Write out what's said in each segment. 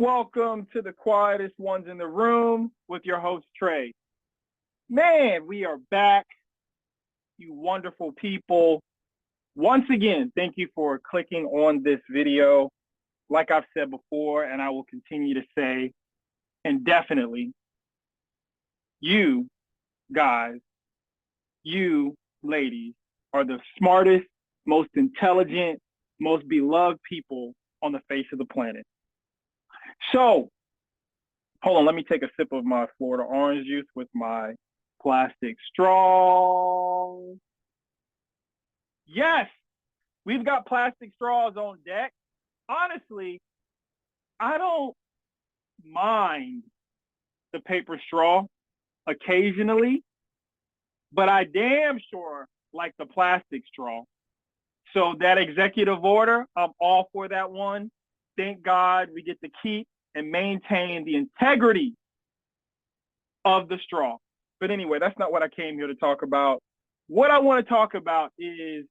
Welcome to the quietest ones in the room with your host, Trey. Man, we are back, you wonderful people. Once again, thank you for clicking on this video. Like I've said before, and I will continue to say indefinitely, you guys, you ladies are the smartest, most intelligent, most beloved people on the face of the planet. So, hold on, let me take a sip of my Florida orange juice with my plastic straw. Yes, we've got plastic straws on deck. Honestly, I don't mind the paper straw occasionally, but I damn sure like the plastic straw. So that executive order, I'm all for that one. Thank God we get to keep and maintain the integrity of the straw. But anyway, that's not what I came here to talk about. What I want to talk about is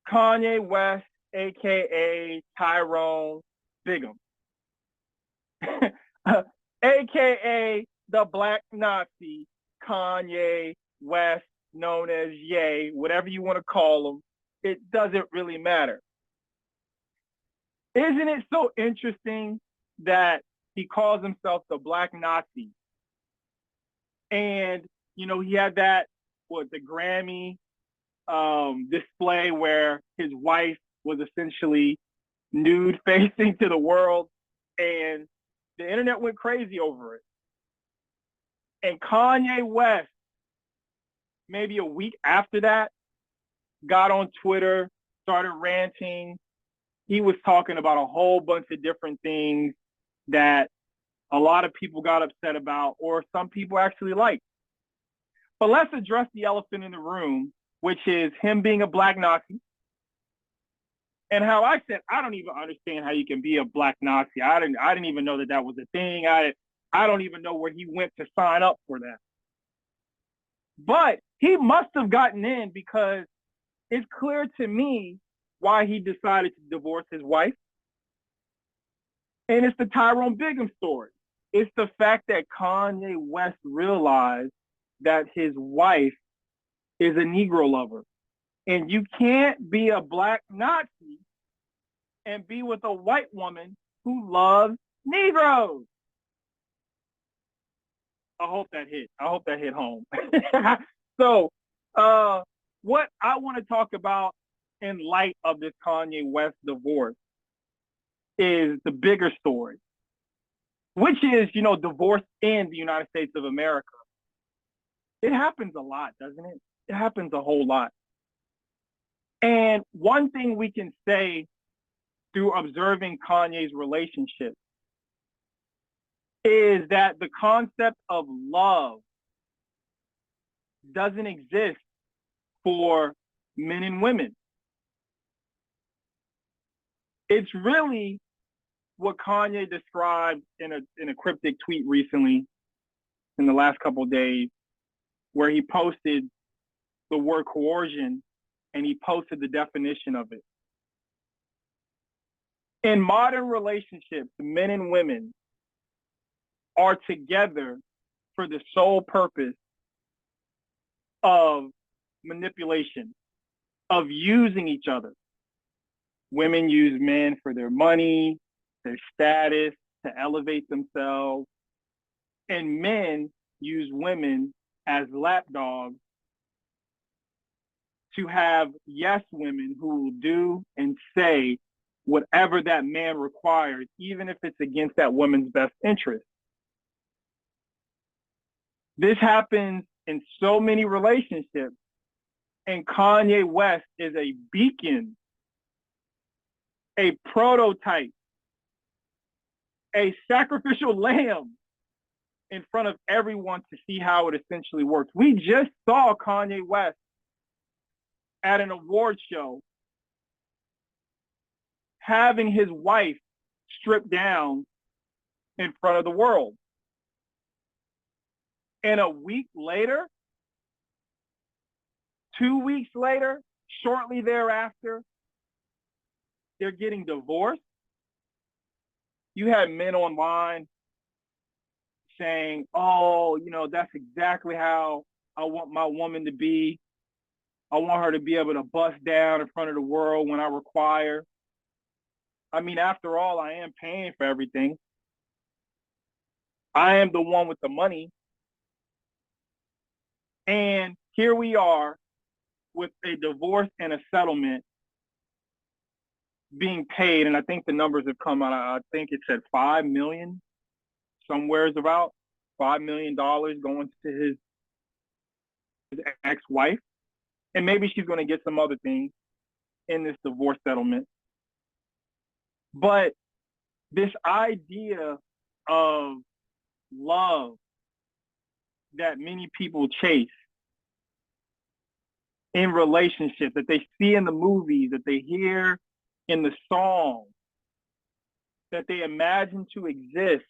Kanye West, aka Tyrone Bigham, aka the Black Nazi, Kanye West, known as Ye, whatever you want to call him. It doesn't really matter. Isn't it so interesting that he calls himself the Black Nazi? And, he had that, the Grammy display where his wife was essentially nude facing to the world, and the internet went crazy over it. And Kanye West, maybe a week after that, got on Twitter, started ranting. He was talking about a whole bunch of different things that a lot of people got upset about, or some people actually liked. But let's address the elephant in the room, which is him being a Black Nazi. And how I said, I don't even understand how you can be a Black Nazi. I didn't even know that was a thing. I don't even know where he went to sign up for that. But he must have gotten in, because it's clear to me why he decided to divorce his wife. And it's the Tyrone Bigham story. It's the fact that Kanye West realized that his wife is a Negro lover. And you can't be a Black Nazi and be with a white woman who loves Negroes. I hope that hit home. So, what I want to talk about in light of this Kanye West divorce is the bigger story, which is, divorce in the United States of America. It happens a lot, doesn't it? It happens a whole lot. And one thing we can say through observing Kanye's relationship is that the concept of love doesn't exist for men and women. It's really what Kanye described in a cryptic tweet recently, in the last couple of days, where he posted the word coercion and he posted the definition of it. In modern relationships, men and women are together for the sole purpose of manipulation, of using each other. Women use men for their money, their status, to elevate themselves. And men use women as lapdogs to have yes women who will do and say whatever that man requires, even if it's against that woman's best interest. This happens in so many relationships, and Kanye West is a beacon, a prototype, a sacrificial lamb in front of everyone to see how it essentially works. We just saw Kanye West at an award show having his wife stripped down in front of the world. And a week later, 2 weeks later, shortly thereafter, they're getting divorced. You had men online saying, "Oh, that's exactly how I want my woman to be. I want her to be able to bust down in front of the world when I require." I mean, after all, I am paying for everything. I am the one with the money. And here we are with a divorce and a settlement being paid. And I think the numbers have come out. I think it said 5 million, somewhere's about $5 million going to his ex-wife. And maybe she's going to get some other things in this divorce settlement. But this idea of love that many people chase in relationships, that they see in the movies, that they hear in the songs, that they imagine to exist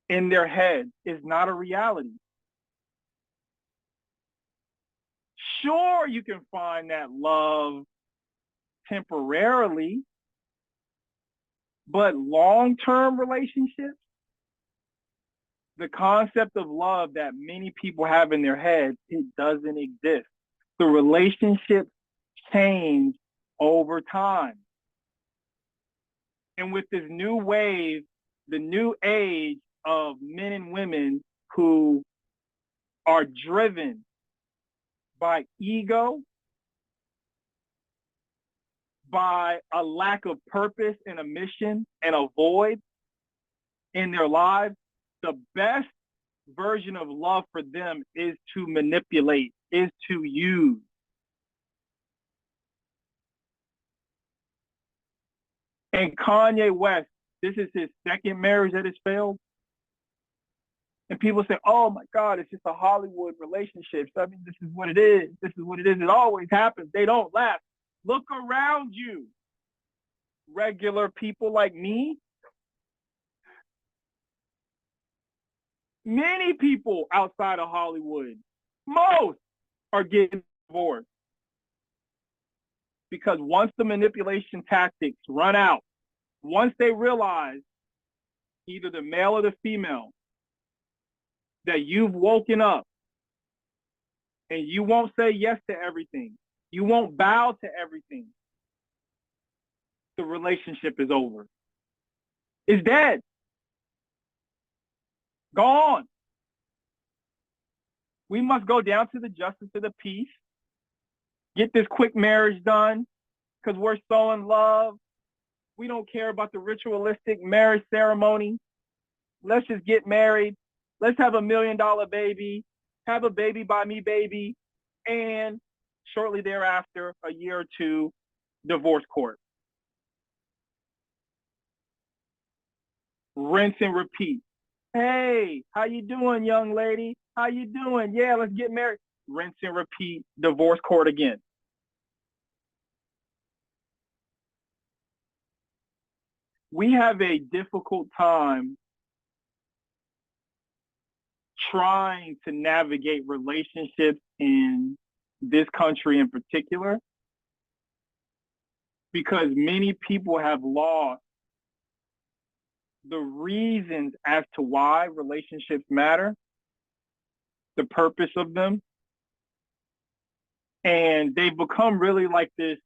in their head, is not a reality. Sure, you can find that love temporarily, but long-term relationships, the concept of love that many people have in their heads, it doesn't exist. The relationships change over time. And with this new wave, the new age of men and women who are driven by ego, by a lack of purpose and a mission and a void in their lives, the best version of love for them is to manipulate, is to use. And Kanye West, this is his second marriage that has failed. And people say, "Oh my God, it's just a Hollywood relationship. I mean, this is what it is. This is what it is. It always happens. They don't last." Look around you. Regular people like me, many people outside of Hollywood, most are getting divorced. Because once the manipulation tactics run out, once they realize, either the male or the female, that you've woken up and you won't say yes to everything, you won't bow to everything, the relationship is over. It's dead. Gone. We must go down to the justice of the peace, get this quick marriage done because we're so in love. We don't care about the ritualistic marriage ceremony. Let's just get married. Let's have $1 million baby, have a baby by me baby, and shortly thereafter, a year or two, divorce court. Rinse and repeat. Hey, how you doing, young lady? How you doing? Yeah, let's get married. Rinse and repeat, divorce court again. We have a difficult time trying to navigate relationships in this country in particular, because many people have lost the reasons as to why relationships matter, the purpose of them. And they've become really like this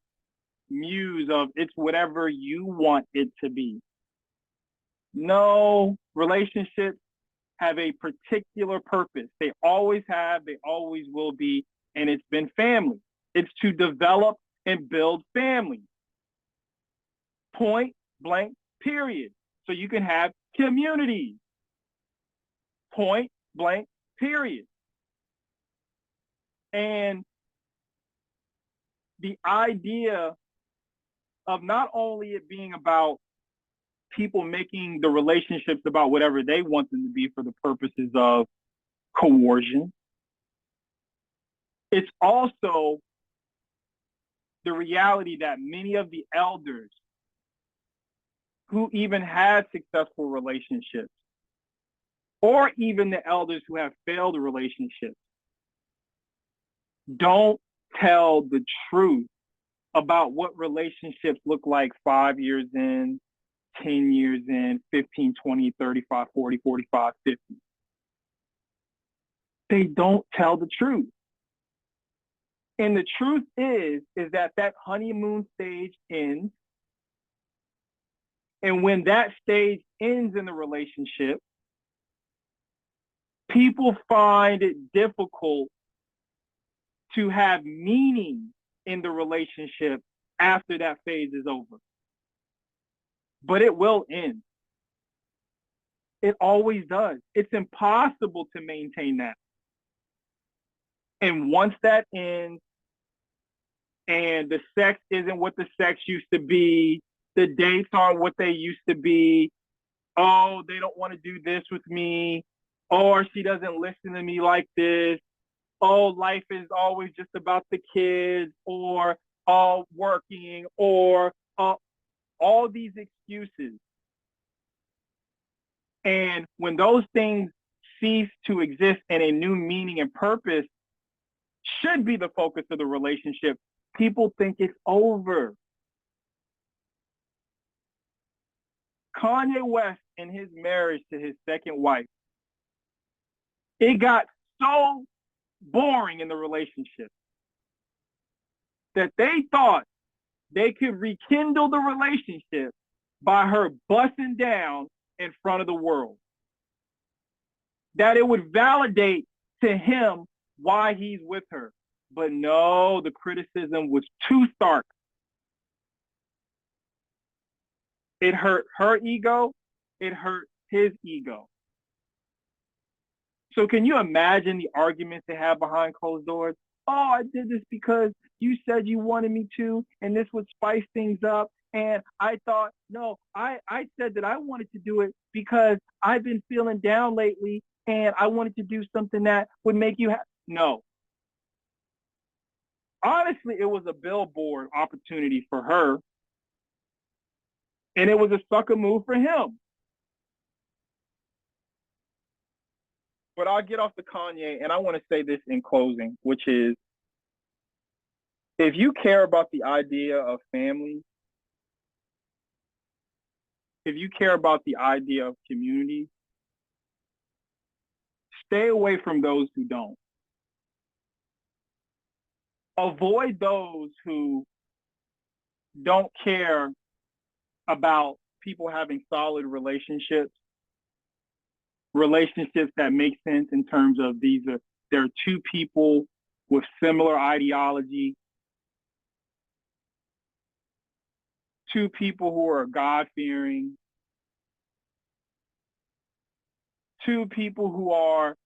muse of, it's whatever you want it to be. No, relationships have a particular purpose. They always have, they always will be, and it's been family. It's to develop and build family. Point blank, period. So you can have communities. Point blank, period. And the idea of not only it being about people making the relationships about whatever they want them to be for the purposes of coercion, it's also the reality that many of the elders who even had successful relationships, or even the elders who have failed relationships, don't tell the truth about what relationships look like 5 years in, 10 years in, 15, 20, 35, 40, 45, 50. They don't tell the truth. And the truth is that honeymoon stage ends. And when that stage ends in the relationship, people find it difficult to have meaning in the relationship after that phase is over. But it will end. It always does. It's impossible to maintain that. And once that ends, and the sex isn't what the sex used to be, the dates aren't what they used to be, oh, they don't want to do this with me, or she doesn't listen to me like this, oh, life is always just about the kids, or working, or all these excuses. And when those things cease to exist and a new meaning and purpose should be the focus of the relationship, people think it's over. Kanye West and his marriage to his second wife, it got so boring in the relationship that they thought they could rekindle the relationship by her busting down in front of the world. That it would validate to him why he's with her. But no, the criticism was too stark. It hurt her ego. It hurt his ego. So can you imagine the arguments they have behind closed doors? Oh, I did this because you said you wanted me to, and this would spice things up. And I thought, no, I said that I wanted to do it because I've been feeling down lately, and I wanted to do something that would make you happy. No. Honestly, it was a billboard opportunity for her, and it was a sucker move for him. But I'll get off the Kanye, and I want to say this in closing, which is, if you care about the idea of family, if you care about the idea of community, stay away from those who don't. Avoid those who don't care about people having solid relationships that make sense in terms of there are two people with similar ideology, two people who are God-fearing, two people who are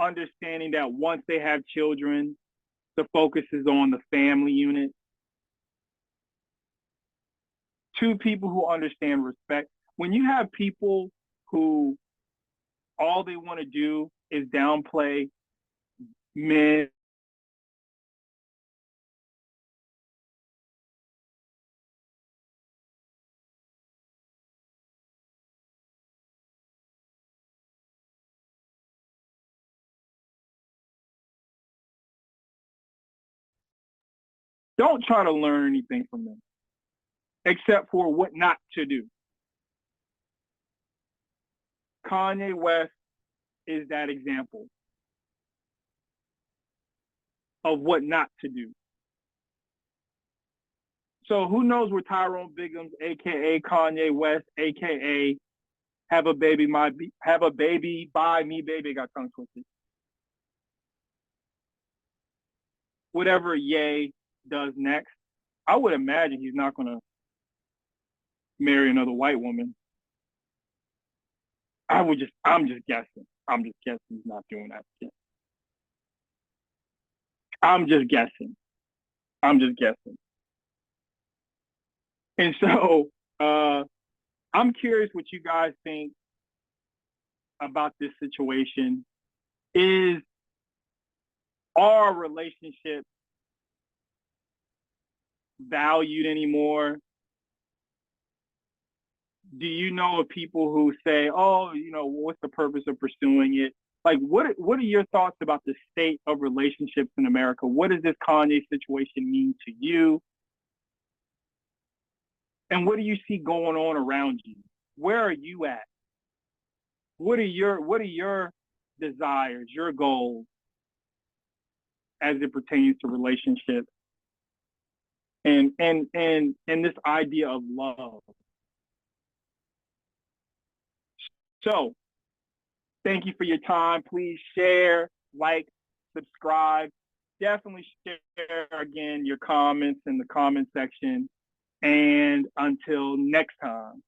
understanding that once they have children, the focus is on the family unit. Two people who understand respect. When you have people who all they want to do is downplay men, don't try to learn anything from them, except for what not to do. Kanye West is that example of what not to do. So who knows where Tyrone Biggums, aka Kanye West, aka have a baby by me, baby, got tongue twisted. Whatever Ye does next, I would imagine he's not gonna marry another white woman. I'm just guessing. I'm just guessing he's not doing that shit. I'm just guessing. And so I'm curious what you guys think about this situation. Is our relationship valued anymore? Do you know of people who say, oh, what's the purpose of pursuing it? Like, what are your thoughts about the state of relationships in America? What does this Kanye situation mean to you? And what do you see going on around you? Where are you at? What are your desires, your goals as it pertains to relationships and this idea of love? So thank you for your time. Please share, like, subscribe. Definitely share again your comments in the comment section. And until next time.